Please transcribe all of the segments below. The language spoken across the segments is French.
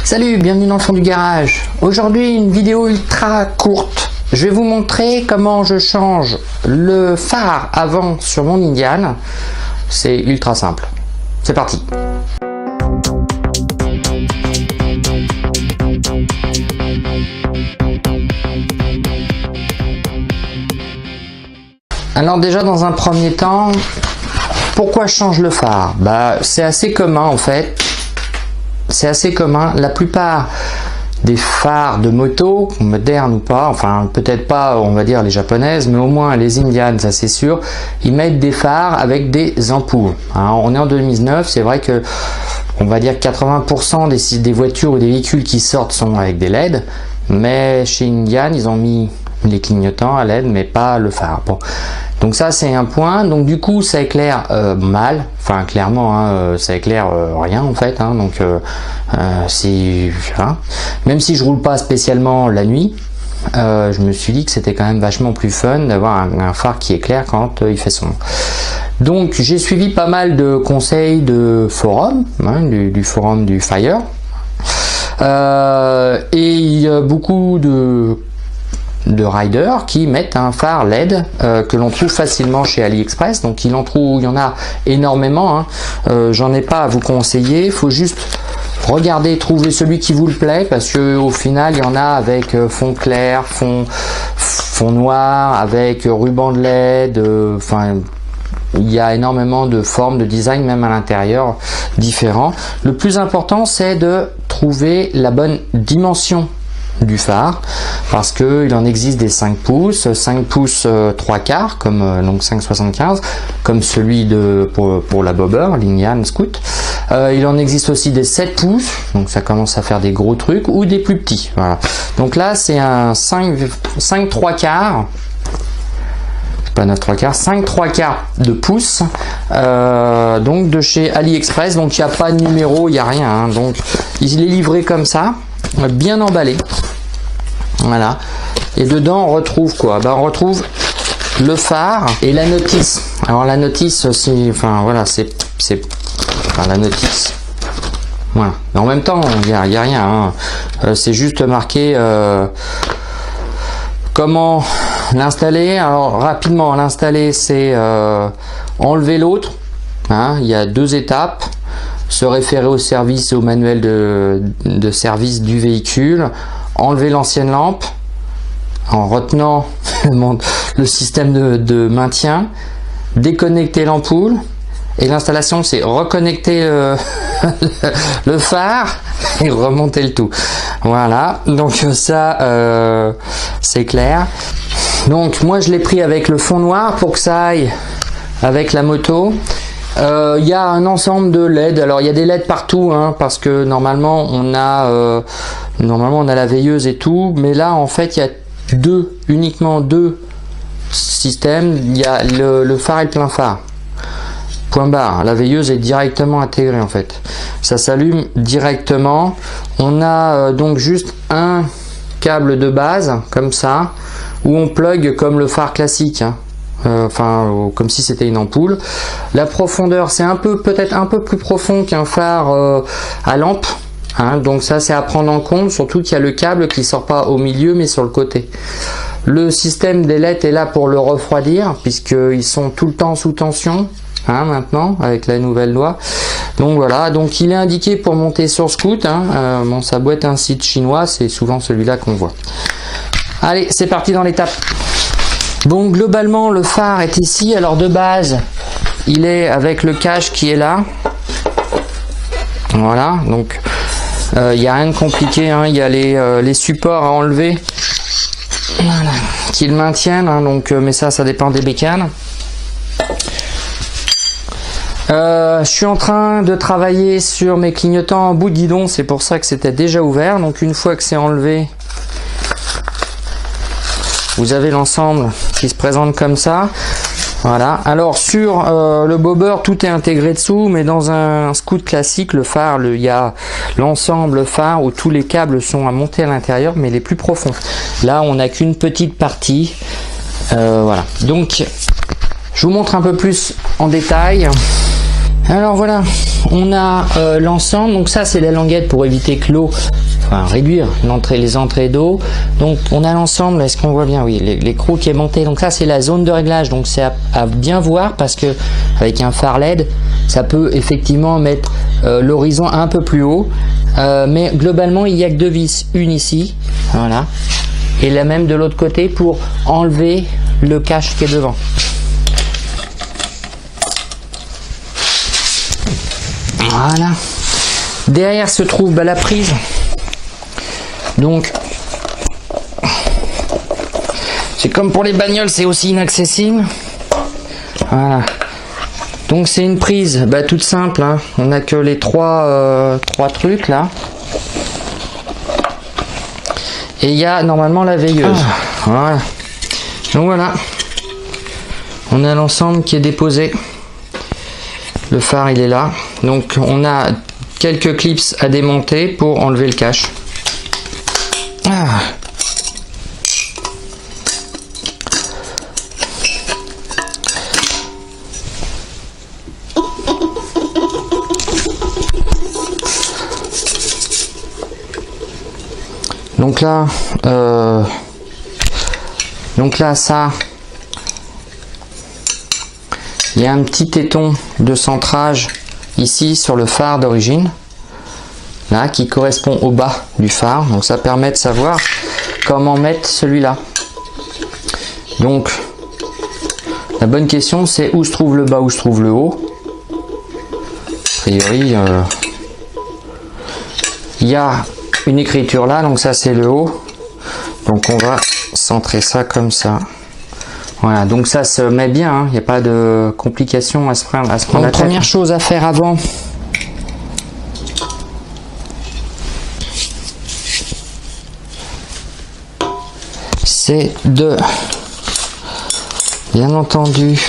Salut, bienvenue dans le fond du garage. Aujourd'hui, une vidéo ultra courte. Je vais vous montrer comment je change le phare avant sur mon Indian. C'est ultra simple. C'est parti. Alors déjà, dans un premier temps, pourquoi je change le phare? C'est assez commun en fait. C'est assez commun. La plupart des phares de moto, modernes ou pas, enfin peut-être pas, on va dire les japonaises, mais au moins les Indian, ça c'est sûr, ils mettent des phares avec des ampoules. Alors, on est en 2019, c'est vrai que on va dire 80% des voitures ou des véhicules qui sortent sont avec des LED, mais chez Indian, ils ont mis les clignotants à LED, mais pas le phare. Bon. Donc ça c'est un point, donc du coup ça éclaire mal, enfin clairement hein, ça éclaire rien en fait, hein, donc voilà. Même si je roule pas spécialement la nuit, je me suis dit que c'était quand même vachement plus fun d'avoir un phare qui éclaire quand il fait sombre. Donc j'ai suivi pas mal de conseils de forum, hein, du forum du Fire, et il y a beaucoup de riders qui mettent un phare LED que l'on trouve facilement chez AliExpress. Donc il y en a énormément, hein. J'en ai pas à vous conseiller, il faut juste regarder, trouver celui qui vous le plaît, parce que au final il y en a avec fond clair, fond noir, avec ruban de LED, enfin il y a énormément de formes de design, même à l'intérieur, différents. Le plus important c'est de trouver la bonne dimension du phare, parce que il en existe des 5 pouces 3/4 comme donc 5,75 comme celui pour la bobber Indian Scout. Il en existe aussi des 7 pouces, donc ça commence à faire des gros trucs, ou des plus petits. Voilà. Donc là c'est un 5/3/4, pas 9/3/4, 5/3/4 de pouces, donc de chez AliExpress. Donc il n'y a pas de numéro, il n'y a rien, hein. Donc il est livré comme ça, bien emballé. Voilà. Et dedans on retrouve quoi? On retrouve le phare et la notice. Alors la notice, c'est, enfin voilà, c'est la notice. Voilà. Mais en même temps, il y a rien, hein. C'est juste marqué comment l'installer. Alors rapidement, l'installer, c'est enlever l'autre. Hein. Il y a 2 étapes. Se référer au service et au manuel de service du véhicule, enlever l'ancienne lampe en retenant le système de maintien, déconnecter l'ampoule, et l'installation c'est reconnecter le phare et remonter le tout. Voilà, donc ça c'est clair. Donc moi je l'ai pris avec le fond noir pour que ça aille avec la moto. Il y a un ensemble de LED. Alors il y a des LED partout, hein, parce que normalement on a la veilleuse et tout, mais là en fait il y a uniquement deux systèmes. Il y a le phare et le plein phare. Point barre. La veilleuse est directement intégrée en fait. Ça s'allume directement. On a donc juste un câble de base comme ça, où on plug comme le phare classique, hein. Enfin comme si c'était une ampoule. La profondeur c'est peut-être un peu plus profond qu'un phare à lampe, hein, donc ça c'est à prendre en compte, surtout qu'il y a le câble qui sort pas au milieu mais sur le côté. Le système des LED est là pour le refroidir, puisqu'ils sont tout le temps sous tension, hein, maintenant avec la nouvelle loi. Donc voilà, donc il est indiqué pour monter sur Scout, hein. Bon, ça doit être un site chinois, c'est souvent celui-là qu'on voit. Allez, c'est parti dans l'étape. Bon, globalement le phare est ici. Alors de base il est avec le cache qui est là, voilà. Donc il n'y a rien de compliqué, hein. Il y a les supports à enlever, voilà, qui le maintiennent, hein. Donc mais ça dépend des bécanes. Je suis en train de travailler sur mes clignotants en bout de guidon, c'est pour ça que c'était déjà ouvert. Donc une fois que c'est enlevé, vous avez l'ensemble qui se présente comme ça. Voilà. Alors sur le bobber, tout est intégré dessous, mais dans un Scout classique, le phare, il y a l'ensemble phare où tous les câbles sont à monter à l'intérieur, mais les plus profonds. Là, on n'a qu'une petite partie. Voilà. Donc, je vous montre un peu plus en détail. Alors voilà, on a l'ensemble, donc ça c'est la languette pour éviter que l'eau, enfin réduire les entrées d'eau. Donc on a l'ensemble, est-ce qu'on voit bien? Oui, l'écrou qui est monté, donc ça c'est la zone de réglage, donc c'est à bien voir parce que avec un phare LED, ça peut effectivement mettre l'horizon un peu plus haut, mais globalement il n'y a que deux vis, une ici, voilà, et la même de l'autre côté pour enlever le cache qui est devant. Voilà. Derrière se trouve la prise. Donc, c'est comme pour les bagnoles, c'est aussi inaccessible. Voilà. Donc c'est une prise toute simple. Hein. On n'a que les trois trucs là. Et il y a normalement la veilleuse. Voilà. Donc voilà. On a l'ensemble qui est déposé. Le phare il est là, donc on a quelques clips à démonter pour enlever le cache. Donc là ça, il y a un petit téton de centrage ici sur le phare d'origine, là qui correspond au bas du phare, donc ça permet de savoir comment mettre celui-là. Donc la bonne question c'est où se trouve le bas, où se trouve le haut. A priori il y a une écriture là, donc ça c'est le haut, donc on va centrer ça comme ça. Voilà, donc ça se met bien, il n'y a pas de complications à se prendre la tête. Première chose à faire avant, c'est de, bien entendu,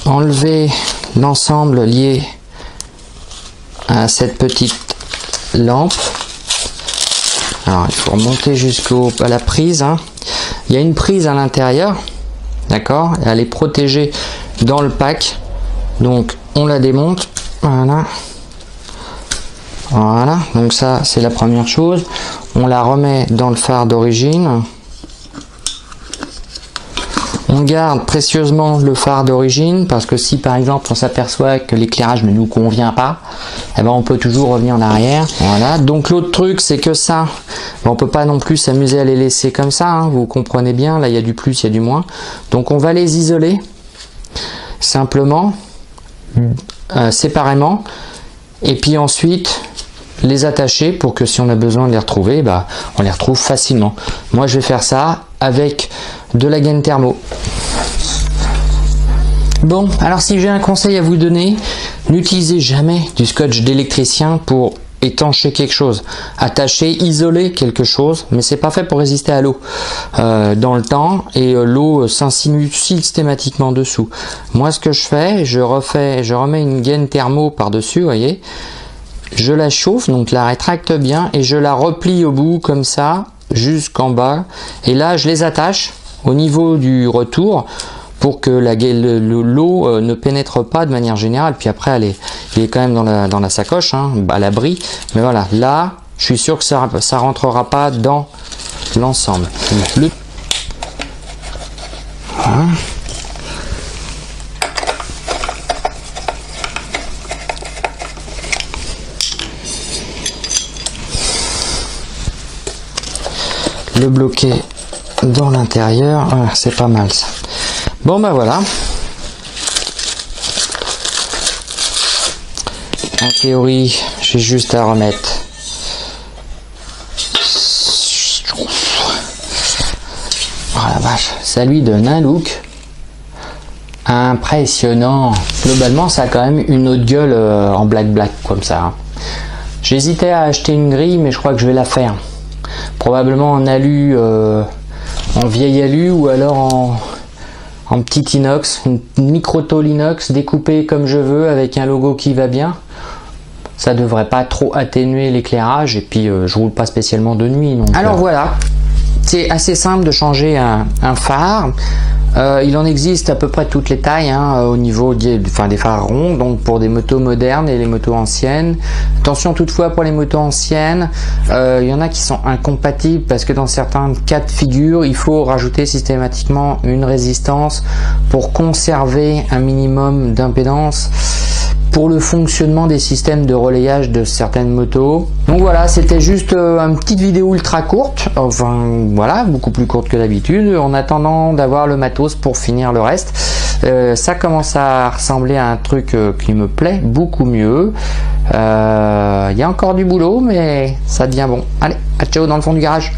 enlever l'ensemble lié à cette petite lampe. Alors il faut remonter jusqu'à la prise. Hein. Il y a une prise à l'intérieur, d'accord, elle est protégée dans le pack, donc on la démonte, voilà, voilà, donc ça c'est la première chose. On la remet dans le phare d'origine, on garde précieusement le phare d'origine parce que si par exemple on s'aperçoit que l'éclairage ne nous convient pas, eh ben on peut toujours revenir en arrière. Voilà, donc l'autre truc c'est que ça, on peut pas non plus s'amuser à les laisser comme ça, hein, vous comprenez bien, là il y a du plus, il y a du moins, donc on va les isoler simplement séparément et puis ensuite les attacher pour que si on a besoin de les retrouver, on les retrouve facilement. Moi je vais faire ça avec de la gaine thermo. Bon, alors si j'ai un conseil à vous donner, n'utilisez jamais du scotch d'électricien pour étancher quelque chose, attacher, isoler quelque chose, mais c'est pas fait pour résister à l'eau dans le temps, et l'eau s'insinue systématiquement dessous. Moi ce que je fais, je remets une gaine thermo par dessus, vous voyez, je la chauffe, donc la rétracte bien et je la replie au bout comme ça jusqu'en bas, et là je les attache au niveau du retour pour que l'eau ne pénètre pas de manière générale. Puis après elle est quand même dans la sacoche, hein, à l'abri, mais voilà, là je suis sûr que ça rentrera pas dans l'ensemble. Voilà. Le bloquer dans l'intérieur, voilà, c'est pas mal ça. Bon voilà, en théorie j'ai juste à remettre la vache, ça lui donne un look impressionnant. Globalement ça a quand même une autre gueule en black comme ça, hein. J'hésitais à acheter une grille, mais je crois que je vais la faire probablement en alu, en vieil alu, ou alors en petit inox, une micro-tôle inox découpée comme je veux avec un logo qui va bien. Ça devrait pas trop atténuer l'éclairage, et puis je roule pas spécialement de nuit. Donc, alors voilà, c'est assez simple de changer un phare. Il en existe à peu près toutes les tailles hein, au niveau des phares ronds, donc pour des motos modernes et les motos anciennes. Attention toutefois pour les motos anciennes, il y en a qui sont incompatibles parce que dans certains cas de figure, il faut rajouter systématiquement une résistance pour conserver un minimum d'impédance pour le fonctionnement des systèmes de relayage de certaines motos. Donc voilà, c'était juste une petite vidéo ultra courte, enfin voilà, beaucoup plus courte que d'habitude, en attendant d'avoir le matos pour finir le reste. Ça commence à ressembler à un truc qui me plaît beaucoup mieux. Il y a encore du boulot, mais ça devient bon. Allez, à ciao dans le fond du garage.